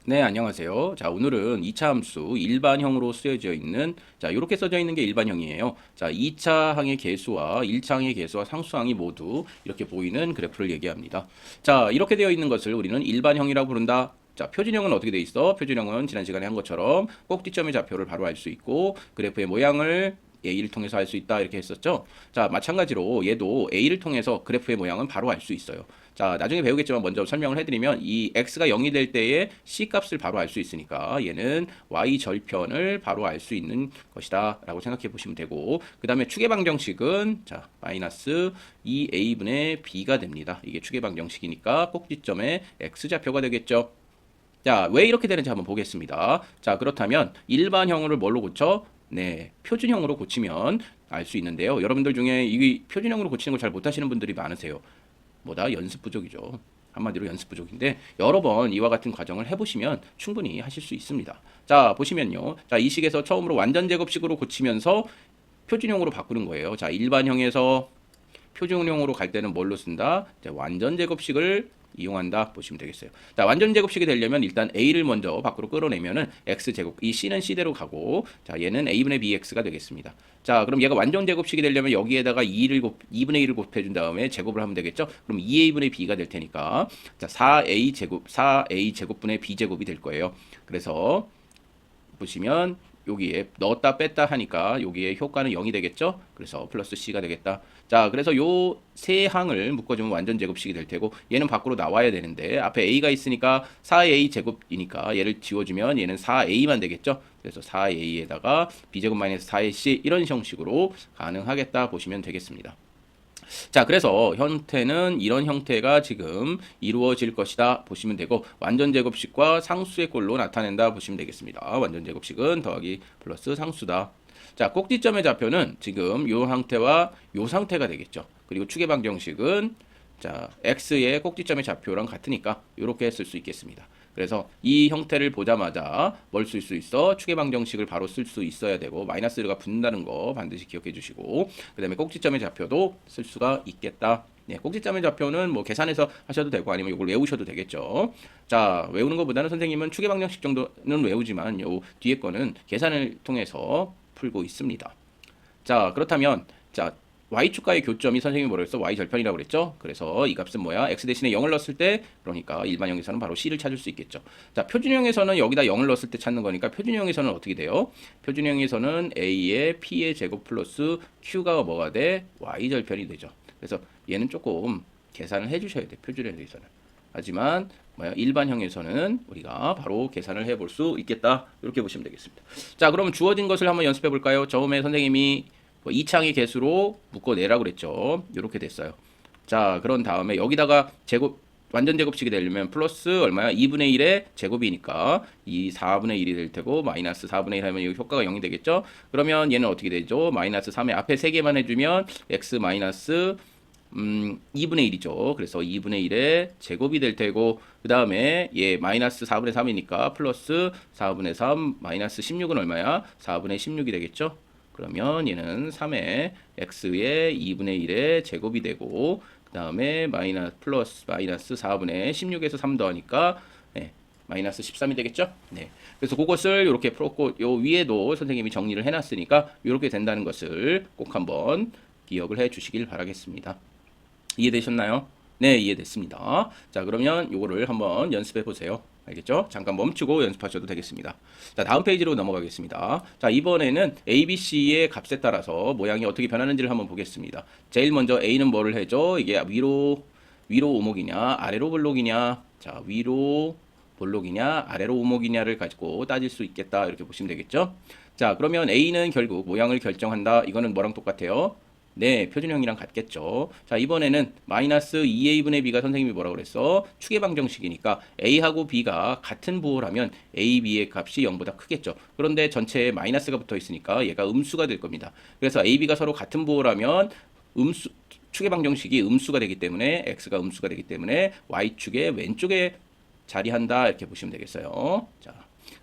네, 안녕하세요. 자, 오늘은 2차 함수 일반형으로 쓰여져 있는, 자, 이렇게 써져 있는 게 일반형이에요. 자, 2차 항의 개수와 1차 항의 개수와 상수항이 모두 이렇게 보이는 그래프를 얘기합니다. 자, 이렇게 되어 있는 것을 우리는 일반형이라고 부른다. 자, 표준형은 어떻게 돼 있어? 표준형은 지난 시간에 한 것처럼 꼭지점의 좌표를 바로 알 수 있고, 그래프의 모양을 A를 통해서 알 수 있다 이렇게 했었죠. 자, 마찬가지로 얘도 A를 통해서 그래프의 모양은 바로 알 수 있어요. 자, 나중에 배우겠지만 먼저 설명을 해드리면 이 x가 0이 될 때에 c 값을 바로 알 수 있으니까 얘는 y 절편을 바로 알 수 있는 것이다 라고 생각해 보시면 되고, 그 다음에 축의 방정식은 자 마이너스 2a분의 b가 됩니다. 이게 축의 방정식이니까 꼭지점의 x좌표가 되겠죠. 자, 왜 이렇게 되는지 한번 보겠습니다. 자, 그렇다면 일반형을 뭘로 고쳐? 네, 표준형으로 고치면 알 수 있는데요. 여러분들 중에 이 표준형으로 고치는 걸 잘 못하시는 분들이 많으세요. 뭐다? 연습 부족이죠. 한마디로 연습 부족인데 여러 번 이와 같은 과정을 해보시면 충분히 하실 수 있습니다. 자, 보시면요. 자, 이 식에서 처음으로 완전 제곱식으로 고치면서 표준형으로 바꾸는 거예요. 자, 일반형에서 표준형으로 갈 때는 뭘로 쓴다? 자, 완전 제곱식을 이용한다 보시면 되겠어요. 자, 완전 제곱식이 되려면 일단 a를 먼저 밖으로 끌어내면은 x제곱, 이 c는 c대로 가고, 자, 얘는 a분의 bx가 되겠습니다. 자, 그럼 얘가 완전 제곱식이 되려면 여기에다가 2분의 1을 곱해준 다음에 제곱을 하면 되겠죠? 그럼 2a분의 b가 될 테니까, 자, 4a 제곱분의 b제곱이 될 거예요. 그래서 보시면 여기에 넣었다 뺐다 하니까 여기에 효과는 0이 되겠죠? 그래서 플러스 c가 되겠다. 자, 그래서 요 세 항을 묶어주면 완전 제곱식이 될 테고, 얘는 밖으로 나와야 되는데 앞에 a가 있으니까 4a 제곱이니까 얘를 지워주면 얘는 4a만 되겠죠? 그래서 4a에다가 b제곱 마이너스 4ac 이런 형식으로 가능하겠다 보시면 되겠습니다. 자, 그래서 형태는 이런 형태가 지금 이루어질 것이다 보시면 되고, 완전 제곱식과 상수의 꼴로 나타낸다 보시면 되겠습니다. 완전 제곱식은 더하기 플러스 상수다. 자, 꼭지점의 좌표는 지금 이 상태와 이 상태가 되겠죠. 그리고 축의 방정식은 자, x의 꼭지점의 좌표랑 같으니까 이렇게 쓸 수 있겠습니다. 그래서 이 형태를 보자마자 뭘 쓸 수 있어? 축의 방정식을 바로 쓸 수 있어야 되고, 마이너스가 붙는다는 거 반드시 기억해 주시고, 그 다음에 꼭지점의 좌표도 쓸 수가 있겠다. 네, 꼭지점의 좌표는 뭐 계산해서 하셔도 되고 아니면 이걸 외우셔도 되겠죠. 자, 외우는 것보다는 선생님은 축의 방정식 정도는 외우지만 요 뒤에 거는 계산을 통해서 풀고 있습니다. 자, 그렇다면 자, y축과의 교점이 선생님이 뭐라 그랬어? y절편이라고 그랬죠? 그래서 이 값은 뭐야? x 대신에 0을 넣었을 때, 그러니까 일반형에서는 바로 c를 찾을 수 있겠죠. 자, 표준형에서는 여기다 0을 넣었을 때 찾는 거니까 표준형에서는 어떻게 돼요? 표준형에서는 a의 p의 제곱 플러스 q가 뭐가 돼? y절편이 되죠. 그래서 얘는 조금 계산을 해주셔야 돼, 표준형에서는. 하지만 뭐야? 일반형에서는 우리가 바로 계산을 해볼 수 있겠다. 이렇게 보시면 되겠습니다. 자, 그러면 주어진 것을 한번 연습해 볼까요? 처음에 선생님이 2창의 개수로 묶어내라고 그랬죠. 이렇게 됐어요. 자, 그런 다음에 여기다가 제곱, 완전 제곱식이 되려면 플러스 얼마야? 2분의 1의 제곱이니까 이 4분의 1이 될 테고, 마이너스 4분의 1 하면 이 효과가 0이 되겠죠. 그러면 얘는 어떻게 되죠? 마이너스 3의 앞에 3개만 해주면 x 마이너스 2분의 1이죠. 그래서 2분의 1의 제곱이 될 테고, 그 다음에 얘 마이너스 4분의 3이니까 플러스 4분의 3 마이너스 16은 얼마야? 4분의 16이 되겠죠. 그러면 얘는 3의 x의 2분의 1의 제곱이 되고, 그 다음에 플러스 마이너스 4분의 16에서 3 더하니까 네, 마이너스 13이 되겠죠. 네. 그래서 그것을 이렇게 풀었고, 요 위에도 선생님이 정리를 해놨으니까 이렇게 된다는 것을 꼭 한번 기억을 해 주시길 바라겠습니다. 이해되셨나요? 네, 이해됐습니다. 자, 그러면 요거를 한번 연습해 보세요. 알겠죠? 잠깐 멈추고 연습하셔도 되겠습니다. 자, 다음 페이지로 넘어가겠습니다. 자, 이번에는 A, B, C의 값에 따라서 모양이 어떻게 변하는지를 한번 보겠습니다. 제일 먼저 A는 뭐를 해줘? 이게 위로 오목이냐, 아래로 볼록이냐? 자, 위로 볼록이냐, 아래로 오목이냐를 가지고 따질 수 있겠다. 이렇게 보시면 되겠죠? 자, 그러면 A는 결국 모양을 결정한다. 이거는 뭐랑 똑같아요? 네, 표준형이랑 같겠죠. 자, 이번에는 마이너스 2a분의 b가 선생님이 뭐라고 그랬어? 축의 방정식이니까 a하고 b가 같은 부호라면 a, b의 값이 0보다 크겠죠. 그런데 전체에 마이너스가 붙어 있으니까 얘가 음수가 될 겁니다. 그래서 a, b가 서로 같은 부호라면 축의 방정식이 음수가 되기 때문에 x가 음수가 되기 때문에 y축의 왼쪽에 자리한다 이렇게 보시면 되겠어요. 자,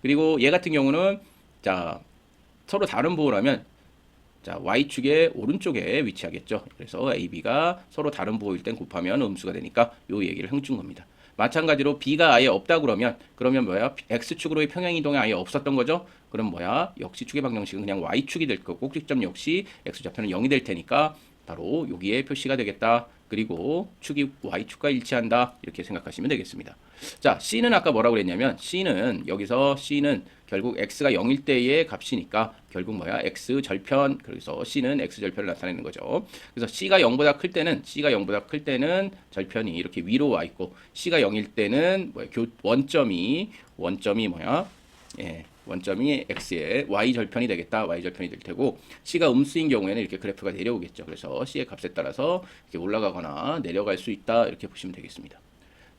그리고 얘 같은 경우는 자, 서로 다른 부호라면 자, y축의 오른쪽에 위치하겠죠. 그래서 AB가 서로 다른 부호일 땐 곱하면 음수가 되니까 요 얘기를 해준 겁니다. 마찬가지로 b가 아예 없다 그러면 뭐야? x축으로의 평행이동이 아예 없었던 거죠. 그럼 뭐야? 역시 축의 방정식은 그냥 y축이 될 거고 꼭지점 역시 x좌표는 0이 될 테니까 바로 여기에 표시가 되겠다. 그리고 축이 y축과 일치한다. 이렇게 생각하시면 되겠습니다. 자, c는 아까 뭐라고 그랬냐면 여기서 c는 결국 x가 0일 때의 값이니까 결국 뭐야? x 절편. 그래서 c는 x 절편을 나타내는 거죠. 그래서 c가 0보다 클 때는 절편이 이렇게 위로 와 있고 c가 0일 때는 뭐야? 원점이 뭐야? 예. 원점이 x의 y 절편이 되겠다. y 절편이 될 테고 c가 음수인 경우에는 이렇게 그래프가 내려오겠죠. 그래서 c의 값에 따라서 이렇게 올라가거나 내려갈 수 있다. 이렇게 보시면 되겠습니다.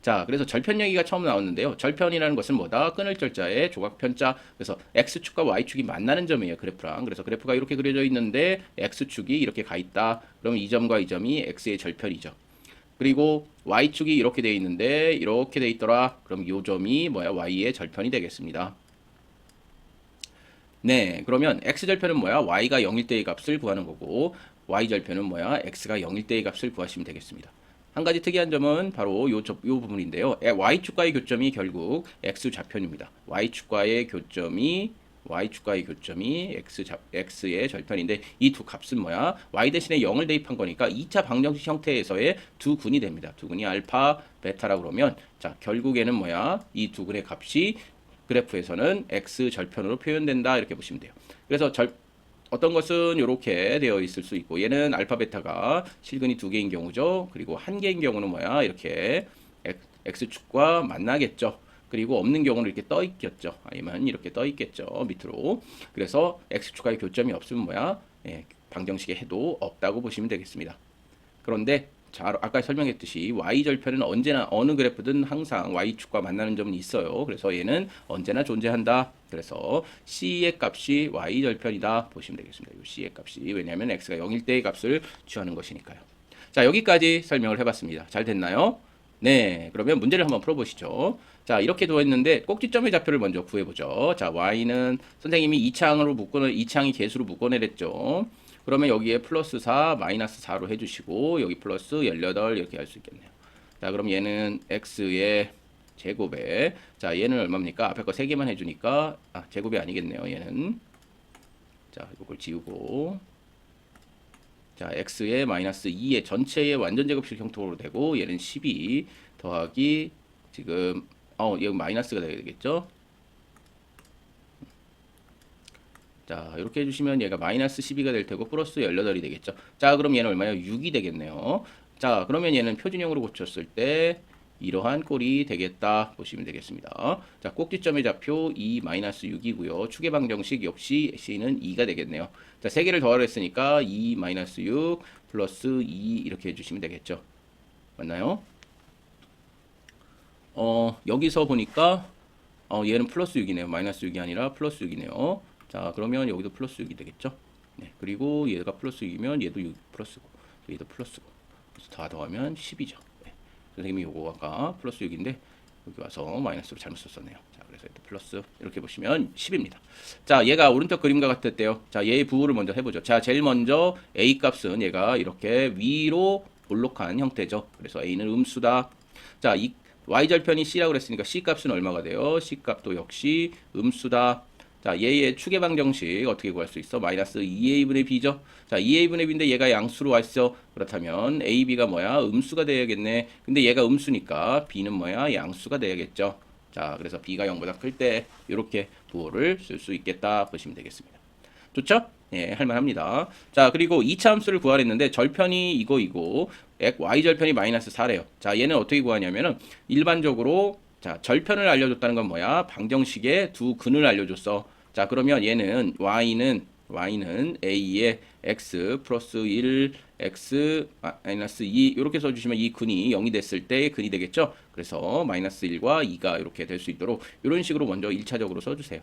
자, 그래서 절편 얘기가 처음 나왔는데요. 절편이라는 것은 뭐다? 끊을 절자에 조각편자. 그래서 x축과 y축이 만나는 점이에요. 그래프랑. 그래서 그래프가 이렇게 그려져 있는데 x축이 이렇게 가 있다. 그러면 이 점과 이 점이 x의 절편이죠. 그리고 y축이 이렇게 돼 있는데 이렇게 돼 있더라. 그럼 이 점이 뭐야? y의 절편이 되겠습니다. 네, 그러면 x절편은 뭐야? y가 0일 때의 값을 구하는 거고 y절편은 뭐야? x가 0일 때의 값을 구하시면 되겠습니다. 한 가지 특이한 점은 바로 요 부분인데요. y축과의 교점이 결국 x좌편입니다. y축과의 교점이 x의 절편인데 이 두 값은 뭐야? y 대신에 0을 대입한 거니까 2차 방정식 형태에서의 두 근이 됩니다. 두 근이 알파, 베타라고 그러면 자, 결국에는 뭐야? 이 두 근의 값이 그래프에서는 x 절편으로 표현된다 이렇게 보시면 돼요. 그래서 어떤 것은 이렇게 되어 있을 수 있고 얘는 알파 베타가 실근이 두 개인 경우죠. 그리고 한 개인 경우는 뭐야? 이렇게 x축과 만나겠죠. 그리고 없는 경우는 이렇게 떠 있겠죠. 아니면 이렇게 떠 있겠죠. 밑으로. 그래서 x축과의 교점이 없으면 뭐야? 예, 방정식의 해도 없다고 보시면 되겠습니다. 그런데 자, 아까 설명했듯이 y절편은 언제나 어느 그래프든 항상 y축과 만나는 점은 있어요. 그래서 얘는 언제나 존재한다. 그래서 c의 값이 y절편이다 보시면 되겠습니다. 이 c의 값이 왜냐하면 x가 0일 때의 값을 취하는 것이니까요. 자, 여기까지 설명을 해봤습니다. 잘 됐나요? 네, 그러면 문제를 한번 풀어보시죠. 자, 이렇게 되어 있는데 꼭지점의 좌표를 먼저 구해보죠. 자, y는 선생님이 2창이 개수로 묶어내랬죠. 그러면 여기에 플러스 4, 마이너스 4로 해주시고 여기 플러스 18 이렇게 할 수 있겠네요. 자, 그럼 얘는 x의 제곱에 자, 얘는 얼마입니까? 앞에 거 3개만 해주니까 제곱이 아니겠네요. 얘는 자, 이걸 지우고 자, x의 마이너스 2의 전체의 완전 제곱식 형태로 되고 얘는 12 더하기 지금 여기 마이너스가 되겠죠? 자, 이렇게 해주시면 얘가 마이너스 12가 될 테고 플러스 18이 되겠죠. 자, 그럼 얘는 얼마예요? 6이 되겠네요. 자, 그러면 얘는 표준형으로 고쳤을 때 이러한 꼴이 되겠다 보시면 되겠습니다. 자, 꼭지점의 좌표 2-6이고요. 축의 방정식 역시 c는 2가 되겠네요. 자, 3개를 더하려 했으니까 2-6 플러스 2 이렇게 해주시면 되겠죠. 맞나요? 여기서 보니까 얘는 플러스 6이네요. 마이너스 6이 아니라 플러스 6이네요. 자, 그러면 여기도 플러스 6이 되겠죠? 네, 그리고 얘가 플러스 6이면 얘도 6 플러스고, 얘도 플러스고, 그래서 다 더하면 10이죠. 네. 선생님이 요거 아까 플러스 6인데 여기 와서 마이너스로 잘못 썼었네요. 자, 그래서 얘도 플러스 이렇게 보시면 10입니다. 자, 얘가 오른쪽 그림과 같았대요. 자, 얘의 부호를 먼저 해보죠. 자, 제일 먼저 a 값은 얘가 이렇게 위로 볼록한 형태죠. 그래서 a는 음수다. 자, 이 y절편이 c라고 그랬으니까 c 값은 얼마가 돼요? c 값도 역시 음수다. 자, 얘의 축의 방정식 어떻게 구할 수 있어? 마이너스 2a분의 b죠. 자, 2a분의 b인데 얘가 양수로 왔어. 그렇다면 ab가 뭐야? 음수가 돼야겠네. 근데 얘가 음수니까 b는 뭐야? 양수가 돼야겠죠. 자, 그래서 b가 0보다 클 때 이렇게 부호를 쓸 수 있겠다 보시면 되겠습니다. 좋죠? 예, 할만합니다. 자, 그리고 2차 함수를 구하랬는데 절편이 이거 y절편이 마이너스 4래요. 자, 얘는 어떻게 구하냐면은 일반적으로 자, 절편을 알려줬다는 건 뭐야? 방정식의 두 근을 알려줬어. 자, 그러면 얘는 y는 a의 x 플러스 1 x 마이너스 2 이렇게 써주시면 이 근이 0이 됐을 때 근이 되겠죠. 그래서 마이너스 1과 2가 이렇게 될 수 있도록 이런 식으로 먼저 1차적으로 써주세요.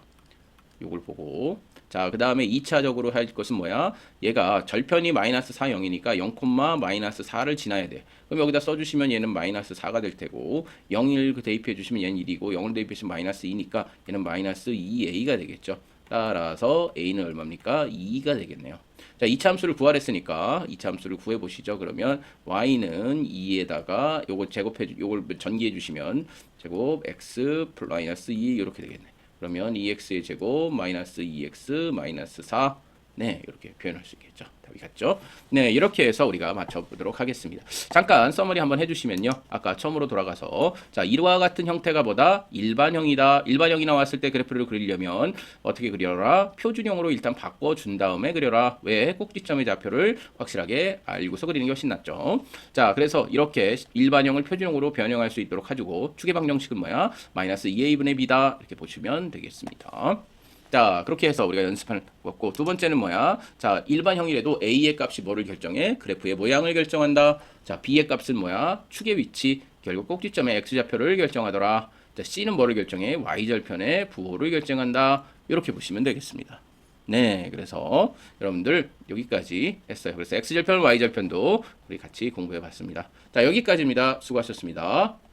요걸 보고 자, 그 다음에 2차적으로 할 것은 뭐야? 얘가 절편이 마이너스 4, 0이니까 0, 마이너스 4를 지나야 돼. 그럼 여기다 써주시면 얘는 마이너스 4가 될 테고 0을 대입해 주시면 얘는 1이고 0을 대입해 주시면 마이너스 2니까 얘는 마이너스 2a가 되겠죠. 따라서 a는 얼마입니까? 2가 되겠네요. 자, 이차 함수를 구하랬으니까 이차 함수를 구해 보시죠. 그러면 y는 2에다가 요걸 요걸 전기해 주시면 제곱 x 마이너스 2 이렇게 되겠네. 그러면 2x의 제곱 마이너스 2x 마이너스 4. 네, 이렇게 표현할 수 있겠죠. 답이 같죠? 네, 이렇게 해서 우리가 맞춰보도록 하겠습니다. 잠깐 서머리 한번 해주시면요. 아까 처음으로 돌아가서 자, 이와 같은 형태가 뭐다? 일반형이다. 일반형이 나왔을 때 그래프를 그리려면 어떻게 그려라? 표준형으로 일단 바꿔준 다음에 그려라. 왜? 꼭지점의 좌표를 확실하게 알고서 그리는 게 훨씬 낫죠. 자, 그래서 이렇게 일반형을 표준형으로 변형할 수 있도록 해주고 축의 방정식은 뭐야? 마이너스 2a분의 b다. 이렇게 보시면 되겠습니다. 자, 그렇게 해서 우리가 연습할 거고, 두 번째는 뭐야? 자, 일반형이라도 a의 값이 뭐를 결정해? 그래프의 모양을 결정한다. 자, b의 값은 뭐야? 축의 위치, 결국 꼭지점의 x좌표를 결정하더라. 자, c는 뭐를 결정해? y절편의 부호를 결정한다. 이렇게 보시면 되겠습니다. 네, 그래서 여러분들 여기까지 했어요. 그래서 x절편, y절편도 우리 같이 공부해 봤습니다. 자, 여기까지입니다. 수고하셨습니다.